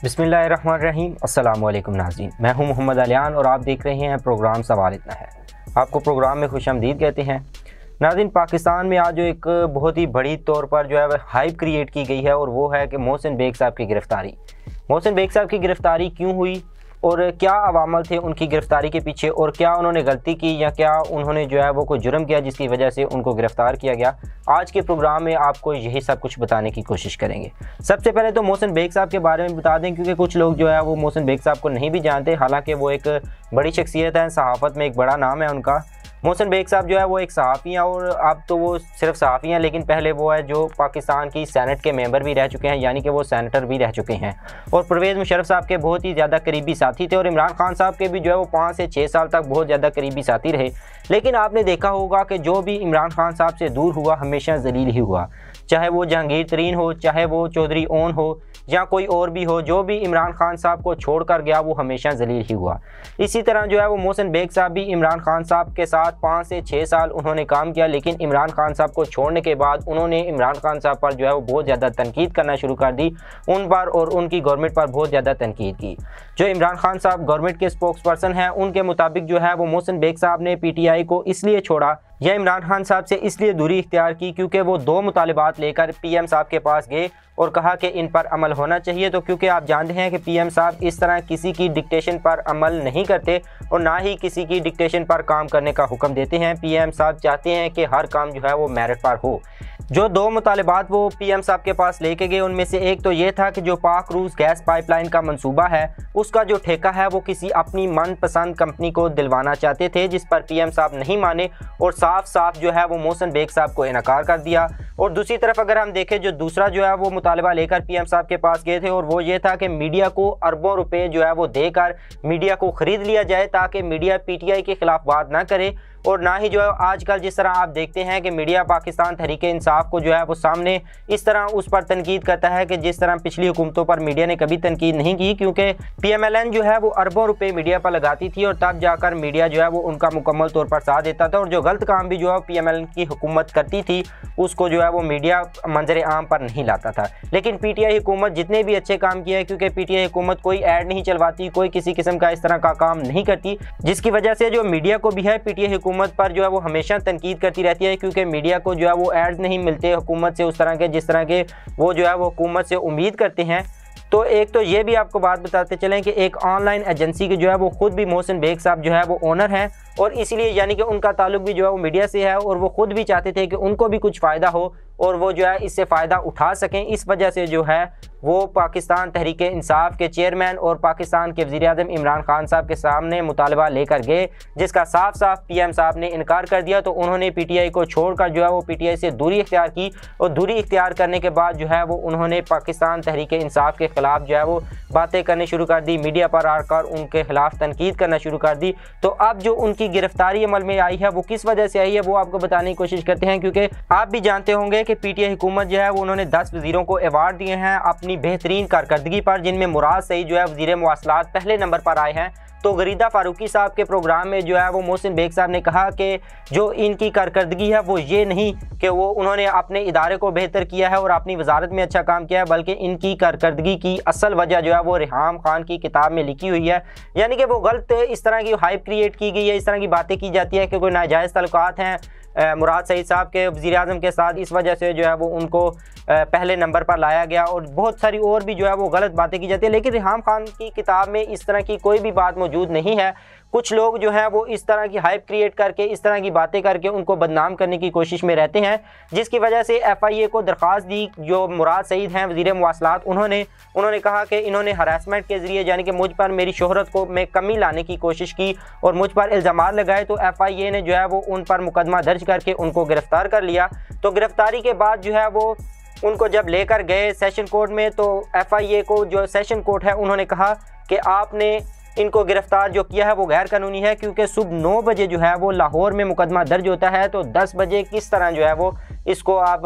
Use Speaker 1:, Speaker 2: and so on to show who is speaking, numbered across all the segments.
Speaker 1: बिस्मिल्लाहिर्रहमानिर्रहीम। अस्सलाम वालेकुम नाज़रीन, मैं हूं मोहम्मद अलियान और आप देख रहे हैं प्रोग्राम सवाल इतना है। आपको प्रोग्राम में खुशामदीद कहते हैं। नाज़रीन, पाकिस्तान में आज जो एक बहुत ही बड़ी तौर पर जो है हाइप क्रिएट की गई है और वो है कि मोहसिन बेग साहब की गिरफ़्तारी। मोहसिन बेग साहब की गिरफ़्तारी क्यों हुई और क्या अवामल थे उनकी गिरफ़्तारी के पीछे, और क्या उन्होंने गलती की या क्या उन्होंने जो है वो कोई जुर्म किया जिसकी वजह से उनको गिरफ़्तार किया गया। आज के प्रोग्राम में आपको यही सब कुछ बताने की कोशिश करेंगे। सबसे पहले तो मोहसिन बेग साहब के बारे में बता दें, क्योंकि कुछ लोग जो है वो मोहसिन बेग साहब को नहीं भी जानते, हालांकि वो एक बड़ी शख्सियत है, सहाफ़त में एक बड़ा नाम है उनका। मोहसिन बेग साहब जो है वो एक सहाफ़ी हैं और अब तो वो सिर्फ सहाफ़ी हैं, लेकिन पहले वो है जो पाकिस्तान की सेनेट के मेंबर भी रह चुके हैं, यानी कि वो सेनेटर भी रह चुके हैं और परवेज़ मुशर्रफ साहब के बहुत ही ज़्यादा करीबी साथी थे और इमरान खान साहब के भी जो है वो 5 से 6 साल तक बहुत ज़्यादा करीबी साथी रहे। लेकिन आपने देखा होगा कि जो भी इमरान खान साहब से दूर हुआ हमेशा जलील ही हुआ, चाहे वो जहांगीर तरीन हो, चाहे वो चौधरी ओन हो या कोई और भी हो। जो भी इमरान खान साहब को छोड़ कर गया वो हमेशा जलील ही हुआ। इसी तरह जो है वो मोहसिन बेग साहब भी इमरान खान साहब के साथ 5 से 6 साल उन्होंने काम किया, लेकिन इमरान खान साहब को छोड़ने के बाद उन्होंने इमरान खान साहब पर जो है वो बहुत ज़्यादा तनकीद करना शुरू कर दी, उन पर और उनकी गवर्नमेंट पर बहुत ज़्यादा तनकीद की। जो इमरान खान साहब गवर्नमेंट के स्पोक्स पर्सन हैं, उनके मुताबिक जो है वो मोहसिन बेग साहब ने PTI को इसलिए छोड़ा या इमरान खान साहब से इसलिए दूरी इख्तियार की क्योंकि वो 2 मुतालिबात लेकर PM साहब के पास गए और कहा कि इन पर अमल होना चाहिए। तो क्योंकि आप जानते हैं कि PM साहब इस तरह किसी की डिक्टेशन पर अमल नहीं करते और ना ही किसी की डिक्टेशन पर काम करने का हुक्म देते हैं। PM साहब चाहते हैं कि हर काम जो है वो मेरिट पर हो। जो 2 मुतालिबात वो PM साहब के पास लेके गए, उनमें से एक तो ये था कि जो पाक रूस गैस पाइपलाइन का मंसूबा है उसका जो ठेका है वो किसी अपनी मनपसंद कंपनी को दिलवाना चाहते थे, जिस पर PM साहब नहीं माने और साफ साफ जो है वो मोहसिन बेग साहब को इनकार कर दिया। और दूसरी तरफ अगर हम देखें, जो दूसरा जो है वो मुतालबा लेकर PM साहब के पास गए थे और वो ये था कि मीडिया को अरबों रुपए जो है वो देकर मीडिया को ख़रीद लिया जाए ताकि मीडिया PTI के ख़िलाफ़ बात ना करे और ना ही जो है आजकल जिस तरह आप देखते हैं कि मीडिया पाकिस्तान तहरीके इंसाफ को जो है वो सामने इस तरह उस पर तनकीद करता है कि जिस तरह पिछली हुकूमतों पर मीडिया ने कभी तनकीद नहीं की, क्योंकि PMLN जो है वो अरबों रुपए मीडिया पर लगाती थी और तब जाकर मीडिया जो है वो उनका मुकम्मल तौर पर साथ देता था और जो गलत काम भी जो है PMLN की हुकूमत करती थी उसको जो है वो मीडिया मंजर आम पर नहीं लाता था। लेकिन PTI हुकूमत जितने भी अच्छे काम किए, क्योंकि PTI हुकूमत कोई ऐड नहीं चलवाती, कोई किसी किस्म का इस तरह का काम नहीं करती, जिसकी वजह से जो मीडिया को भी है PTI हुकूमत पर जो है वो हमेशा तनकीद करती रहती है, क्योंकि मीडिया को जो है वो एड्स नहीं मिलते हुकूमत से उस तरह के जिस तरह के वो जो है वो हुकूमत से उम्मीद करते हैं। तो एक तो ये भी आपको बात बताते चलें कि एक ऑनलाइन एजेंसी की जो है वो खुद भी मोहसिन बेग साहब जो है वो ओनर हैं और इसलिए यानी कि उनका ताल्लुक भी जो है वो मीडिया से है और वो खुद भी चाहते थे कि उनको भी कुछ फ़ायदा हो और वो जो है इससे फ़ायदा उठा सकें। इस वजह से जो है वो पाकिस्तान तहरीक इंसाफ के चेयरमैन और पाकिस्तान के वज़ीर-ए-आज़म इमरान खान साहब के सामने मुतालबा लेकर गए, जिसका साफ साफ PM साहब ने इनकार कर दिया। तो उन्होंने PTI को छोड़कर जो है वो PTI से दूरी इख्तियार की और दूरी इख्तियार करने के बाद जो है वो उन्होंने पाकिस्तान तहरीक इंसाफ के ख़िलाफ़ जो है वो बातें करनी शुरू कर दी, मीडिया पर आकर उनके ख़िलाफ़ तनकीद करना शुरू कर दी। तो अब जो उनकी गिरफ्तारी अमल में आई है वो किस वजह से आई है वो आपको बताने की कोशिश करते हैं, क्योंकि आप भी जानते होंगे कि PTI हुकूमत जो है वो उन्होंने 10 वज़ीरों को अवार्ड दिए हैं अपनी बेहतरीन कारकर्दगी पर, जिनमें मुराद सईद जो है वज़ीर मवासलात पहले नंबर पर आए हैं। तो गरीदा फारूकी साहब के प्रोग्राम में जो है वो मोहसिन बेग साहब ने कहा कि जो इनकी कारकर्दगी है वो ये नहीं कि वो उन्होंने अपने इदारे को बेहतर किया है और अपनी वजारत में अच्छा काम किया है, बल्कि इनकी कारकर्दगी की असल वजह जो है वो रिहाम खान की किताब में लिखी हुई है। यानी कि वो गलत इस तरह की हाइप क्रिएट की गई है, इस तरह की बातें की जाती है कि कोई नाजायज़ तल्लुकात हैं मुराद सईद साहब के वज़ीर-ए-आज़म के साथ, इस वजह से जो है वो उनको पहले नंबर पर लाया गया और बहुत सारी और भी जो है वो गलत बातें की जाती है। लेकिन रिहाम खान की किताब में इस तरह की कोई भी बात मौजूद नहीं है। कुछ लोग जो है वो इस तरह की हाइप क्रिएट करके इस तरह की बातें करके उनको बदनाम करने की कोशिश में रहते हैं, जिसकी वजह से FIA को दरख्वास्त दी। जो मुराद सईद हैं वज़ीर मवासलात, उन्होंने कहा कि इन्होंने हरासमेंट के ज़रिए यानी कि मुझ पर मेरी शोहरत को में कमी लाने की कोशिश की और मुझ पर इल्ज़ामात लगाए। तो FIA ने जो है वो उन पर मुकदमा दर्ज करके उनको गिरफ़्तार कर लिया। तो गिरफ़्तारी के बाद जो है वो उनको जब लेकर गए सेशन कोर्ट में, तो FIA को जो सेशन कोर्ट है उन्होंने कहा कि आपने इनको गिरफ़्तार जो किया है वो गैर कानूनी है, क्योंकि सुबह 9 बजे जो है वो लाहौर में मुकदमा दर्ज होता है, तो 10 बजे किस तरह जो है वो इसको आप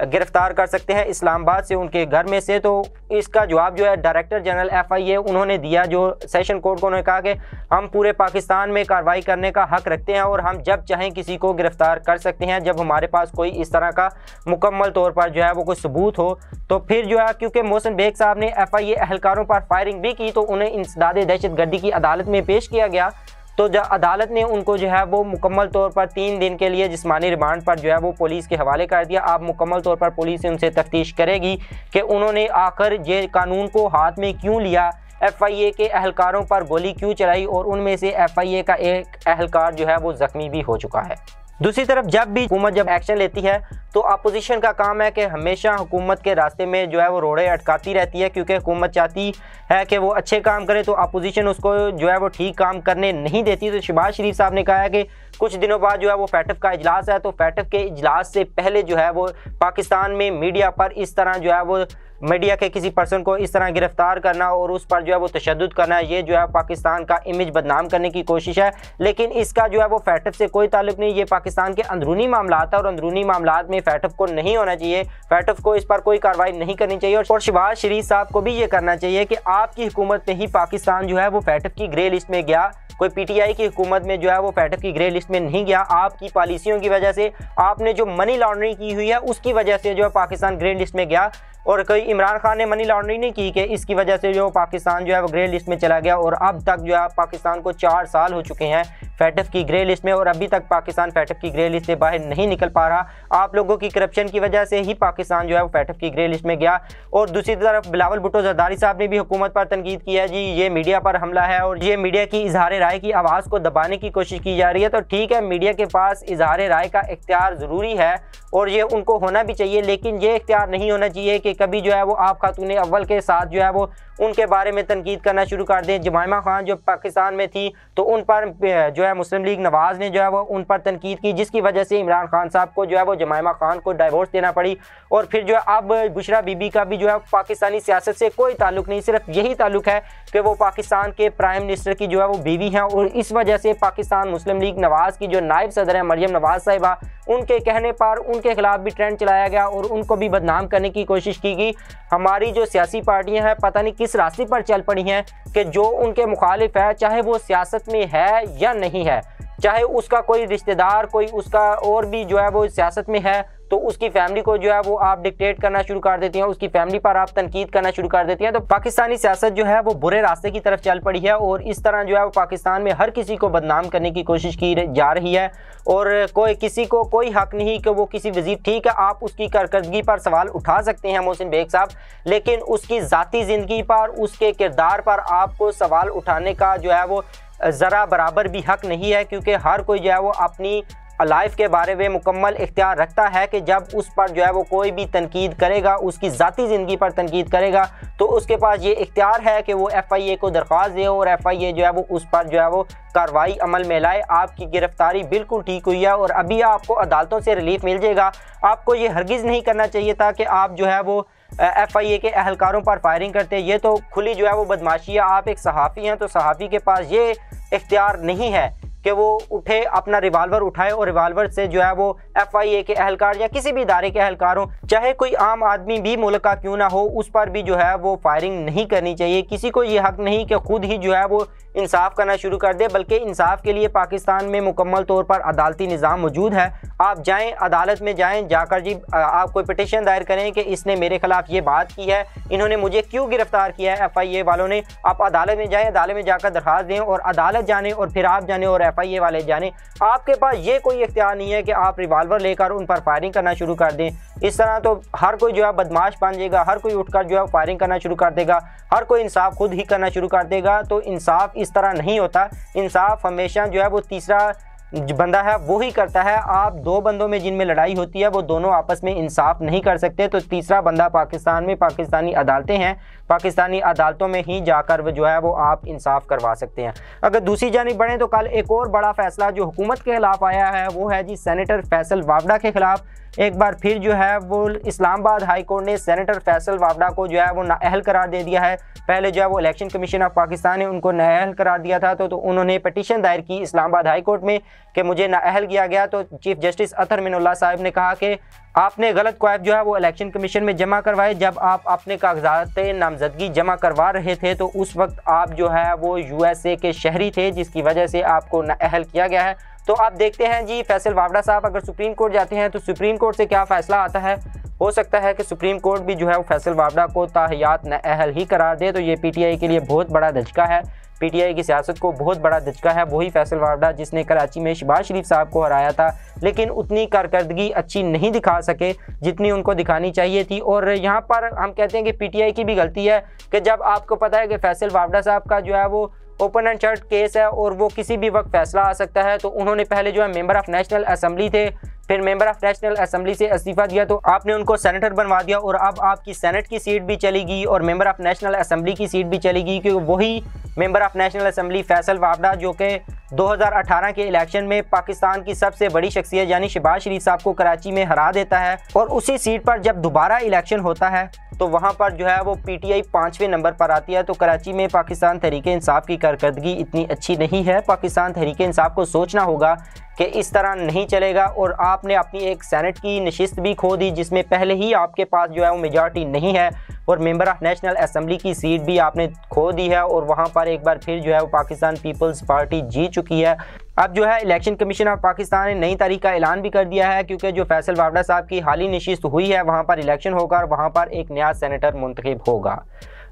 Speaker 1: गिरफ्तार कर सकते हैं इस्लामाबाद से, उनके घर में से। तो इसका जवाब जो है डायरेक्टर जनरल FIA उन्होंने दिया, जो सेशन कोर्ट को। उन्होंने कहा कि हम पूरे पाकिस्तान में कार्रवाई करने का हक रखते हैं और हम जब चाहें किसी को गिरफ्तार कर सकते हैं जब हमारे पास कोई इस तरह का मुकम्मल तौर पर जो है वो कोई सबूत हो। तो फिर जो है क्योंकि मोहसिन बेग साहब ने FIA अहलकारों पर फायरिंग भी की तो उन्हें इंसदाद दहशतगर्दी की अदालत में पेश किया गया। तो जब अदालत ने उनको जो है वो मुकम्मल तौर पर 3 दिन के लिए जिस्मानी रिमांड पर जो है वो पुलिस के हवाले कर दिया। अब मुकम्मल तौर पर पुलिस उनसे तफ्तीश करेगी कि उन्होंने आखिर ये कानून को हाथ में क्यों लिया, FIA के अहलकारों पर गोली क्यों चलाई और उनमें से FIA का एक अहलकार जो है वो ज़ख्मी भी हो चुका है। दूसरी तरफ जब भी हुकूमत जब एक्शन लेती है तो अपोजिशन का काम है कि हमेशा हुकूमत के रास्ते में जो है वो रोड़े अटकाती रहती है, क्योंकि हुकूमत चाहती है कि वो अच्छे काम करे तो अपोजिशन उसको जो है वो ठीक काम करने नहीं देती। तो शहबाज शरीफ साहब ने कहा है कि कुछ दिनों बाद जो है वो फैटफ का इजलास है, तो फैटफ के इजलास से पहले जो है वो पाकिस्तान में मीडिया पर इस तरह जो है वो मीडिया के किसी पर्सन को इस तरह गिरफ्तार करना और उस पर जो है वो तशद्दुद करना, ये जो है पाकिस्तान का इमेज बदनाम करने की कोशिश है। लेकिन इसका जो है वो फैटफ से कोई ताल्लुक नहीं, ये पाकिस्तान के अंदरूनी मामलात है और अंदरूनी मामलात में फैटफ को नहीं होना चाहिए, फैटफ को इस पर कोई कार्रवाई नहीं करनी चाहिए। और शहबाज शरीफ साहब को भी ये करना चाहिए कि आपकी हुकूमत में ही पाकिस्तान जो है वो फैटफ की ग्रे लिस्ट में गया, कोई PTI की हुकूमत में जो है वो फैटफ की ग्रे लिस्ट में नहीं गया। आपकी पॉलिसियों की वजह से, आपने जो मनी लॉन्ड्रिंग की हुई है उसकी वजह से जो है पाकिस्तान ग्रे लिस्ट में गया, और कोई इमरान खान ने मनी लॉन्ड्रिंग नहीं की कि इसकी वजह से जो पाकिस्तान जो है वो ग्रे लिस्ट में चला गया। और अब तक जो है पाकिस्तान को 4 साल हो चुके हैं फैटफ की ग्रे लिस्ट में और अभी तक पाकिस्तान फैटफ की ग्रे लिस्ट से बाहर नहीं निकल पा रहा। आप लोगों की करप्शन की वजह से ही पाकिस्तान जो है वो फैटफ की ग्रे लिस्ट में गया। और दूसरी तरफ बिलावल भुट्टो जरदारी साहब ने भी हुकूमत पर तनकीद की है, जी ये मीडिया पर हमला है और ये मीडिया की इजहार राय की आवाज़ को दबाने की कोशिश की जा रही है। तो ठीक है, मीडिया के पास इजहार राय का इख्तियार ज़रूरी है और ये उनको होना भी चाहिए, लेकिन ये इख्तियार नहीं होना चाहिए कि कभी जो है वो आप खातून अव्वल के साथ जो है वो उनके बारे में तनकीद करना शुरू कर दें। जमाइमा खान जो पाकिस्तान में थी तो उन पर जो है मुस्लिम लीग नवाज़ ने जो है वो उन पर तनकीद की, जिसकी वजह से इमरान खान साहब को जो है वो जमाइमा खान को डाइवोर्स देना पड़ी। और फिर जो है अब बुशरा बीबी का भी जो है पाकिस्तानी सियासत से कोई ताल्लुक नहीं, सिर्फ यही ताल्लुक है कि वो पाकिस्तान के प्राइम मिनिस्टर की जो है वो बीवी हैं। और इस वजह से पाकिस्तान मुस्लिम लीग नवाज़ की जो नायब सदर है मरियम नवाज़ साहिबा, उनके कहने पर उनके खिलाफ भी ट्रेंड चलाया गया और उनको भी बदनाम करने की कोशिश की गई। हमारी जो सियासी पार्टियां हैं पता नहीं किस रास्ते पर चल पड़ी हैं कि जो उनके मुखालिफ है, चाहे वो सियासत में है या नहीं है, चाहे उसका कोई रिश्तेदार कोई उसका और भी जो है वो सियासत में है, तो उसकी फैमिली को जो है वो आप डिक्टेट करना शुरू कर देती हैं, उसकी फैमिली पर आप तनकीद करना शुरू कर देती हैं। तो पाकिस्तानी सियासत जो है वो बुरे रास्ते की तरफ चल पड़ी है और इस तरह जो है वो पाकिस्तान में हर किसी को बदनाम करने की कोशिश की जा रही है। और कोई किसी को कोई हक नहीं कि वो किसी वजीर, ठीक है आप उसकी कारकर्दगी पर सवाल उठा सकते हैं मोहसिन बेग साहब, लेकिन उसकी ज़ाती ज़िंदगी पर, उसके किरदार पर आपको सवाल उठाने का जो है वो ज़रा बराबर भी हक नहीं है, क्योंकि हर कोई जो है वो अपनी लाइफ के बारे में मुकम्मल इख्तियार रखता है कि जब उस पर जो है वो कोई भी तनकीद करेगा, उसकी ज़ाती ज़िंदगी पर तनकीद करेगा, तो उसके पास ये इख्तियार है कि वो FIA को दरख्वास्त दे और FIA जो है वो उस पर जो है वो कार्रवाई अमल में लाए। आपकी गिरफ्तारी बिल्कुल ठीक हुई है और अभी आपको अदालतों से रिलीफ मिल जाएगा। आपको ये हरगिज़ नहीं करना चाहिए था कि आप जो है वो FIA के अहलकारों पर फायरिंग करते, ये तो खुली जो है वो बदमाशी है। आप एक सहाफ़ी हैं तो सहाफ़ी के पास ये इख्तियार नहीं है कि वो उठे अपना रिवाल्वर उठाए और रिवाल्वर से जो है वो FIA के अहलकार या किसी भी इदारे के अहलकार हो, चाहे कोई आम आदमी भी मुल्क का क्यों ना हो, उस पर भी जो है वो फायरिंग नहीं करनी चाहिए। किसी को ये हक नहीं कि खुद ही जो है वो इंसाफ करना शुरू कर दे, बल्कि इंसाफ के लिए पाकिस्तान में मुकम्मल तौर पर अदालती निज़ाम मौजूद है। आप जाएं अदालत में जाएं, जाकर जी आप कोई पिटीशन दायर करें कि इसने मेरे खिलाफ ये बात की है, इन्होंने मुझे क्यों गिरफ्तार किया है FIA वालों ने। आप अदालत में जाएं, अदालत में जाकर दरख्वास्त दें और अदालत जाने और फिर आप जाने और FIA वाले जाने। आपके पास ये कोई इख्तियार नहीं है कि आप रिवाल्वर लेकर उन पर फायरिंग करना शुरू कर दें। इस तरह तो हर कोई जो है बदमाश बन जाएगा, हर कोई उठकर जो है फायरिंग करना शुरू कर देगा, हर कोई इंसाफ खुद ही करना शुरू कर देगा। तो इंसाफ इस तरह नहीं होता, इंसाफ हमेशा जो है वो तीसरा बंदा है वो ही करता है। आप दो बंदों में जिनमें लड़ाई होती है वो दोनों आपस में इंसाफ नहीं कर सकते, तो तीसरा बंदा पाकिस्तान में पाकिस्तानी अदालतें हैं, पाकिस्तानी अदालतों में ही जाकर वो जो है वो आप इंसाफ करवा सकते हैं। अगर दूसरी जानिब बढ़ें तो कल एक और बड़ा फैसला जो हुकूमत के खिलाफ आया है वो है जी सेनेटर फैसल वावड़ा के खिलाफ। ایک بار پھر جو ہے وہ اسلام آباد ہائی کورٹ نے سینیٹر فیصل وابڈا کو جو ہے وہ نااہل قرار دے دیا ہے۔ پہلے جو ہے وہ الیکشن کمیشن آف پاکستان نے ان کو نااہل قرار دیا تھا، تو انہوں نے پٹیشن دائر کی اسلام آباد ہائی کورٹ میں کہ مجھے نااہل کیا گیا۔ تو چیف جسٹس اطہر من اللہ صاحب نے کہا کہ آپ نے غلط کوائف جو ہے وہ الیکشن کمیشن میں جمع کروائے، جب آپ اپنے کاغذات نامزدگی جمع کروا رہے تھے تو اس وقت آپ جو ہے وہ USA کے شہری تھے، جس کی وجہ سے آپ کو نااہل کیا گیا ہے۔ تو آپ دیکھتے ہیں جی فیصل وابڈا صاحب اگر سپریم کورٹ جاتے ہیں تو سپریم کورٹ سے کیا فیصلہ آتا ہے۔ ہو سکتا ہے کہ سپریم کورٹ بھی جو ہے وہ فیصل وابڈا کو تاحیات نااہل ہی قرار دے، تو یہ PTI کے لیے بہت بڑا دھچکا ہے، PTI کی سیاست کو بہت بڑا دھچکا ہے۔ وہی فیصل وابڈا جس نے کراچی میں شہباز شریف صاحب کو ہرایا تھا، لیکن اتنی کارکردگی اچھی نہیں دکھا سکے جتنی ان کو دکھانی چاہیے تھی۔ اور یہاں پر ہم کہتے ہیں کہ PTI کی بھی غلطی ہے کہ جب آپ کو پتہ ہے کہ فیصل وابڈا صاحب کا جو ہے وہ اوپن اینڈ شٹ کیس ہے اور وہ کسی بھی وقت فیصلہ آ سکتا ہے، تو انہوں نے پہلے جو ہے ممبر آف نیشنل اسمبلی تھے، پھر ممبر آف نیشنل اسمبلی سے استعفیٰ دیا تو آپ نے ان کو سینیٹر بنوا دیا، اور اب آپ کی سینٹ کی سیٹ بھی چلی گئی اور ممبر آف نیشنل اسمبلی کی سیٹ بھی چلی گئی، کیونکہ وہی member of national assembly Faisal Vawda جو کہ 2018 کے الیکشن میں پاکستان کی سب سے بڑی شخصیت یعنی شہباز شریف صاحب کو کراچی میں ہرا دیتا ہے، اور اسی سیٹ پر جب دوبارہ الیکشن ہوتا ہے تو وہاں پر جو ہے وہ PTI 5ویں نمبر پر آتی ہے۔ تو کراچی میں پاکستان تحریک انصاف کی کارکردگی اتنی اچھی نہیں ہے۔ پاکستان تحریک انصاف کو سوچنا ہوگا کہ اس طرح نہیں چلے گا، اور آپ نے اپنی ایک سینٹ کی نشست بھی کھو دی جس میں پہلے ہی آپ کے پاس جو ہے وہ میجارٹی نہیں ہے، اور ممبر آف نیشنل اسمبلی کی سیٹ بھی آپ نے کھو دی ہے، اور وہاں پر ایک بار پھر جو ہے وہ پاکستان پیپلز پارٹی جیت چکی ہے۔ اب جو ہے الیکشن کمیشن آف پاکستان نے نئی تاریخ کا اعلان بھی کر دیا ہے، کیونکہ جو فیصل وابڈا صاحب کی حالی نشست ہوئی ہے وہاں پر الیکشن ہوگا اور وہاں پر ایک نیا سینیٹر منتخب ہوگا۔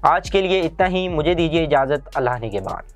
Speaker 1: آج کے لیے اتنا ہی، مجھے دیجیے اجازت، اللہ نگہبان۔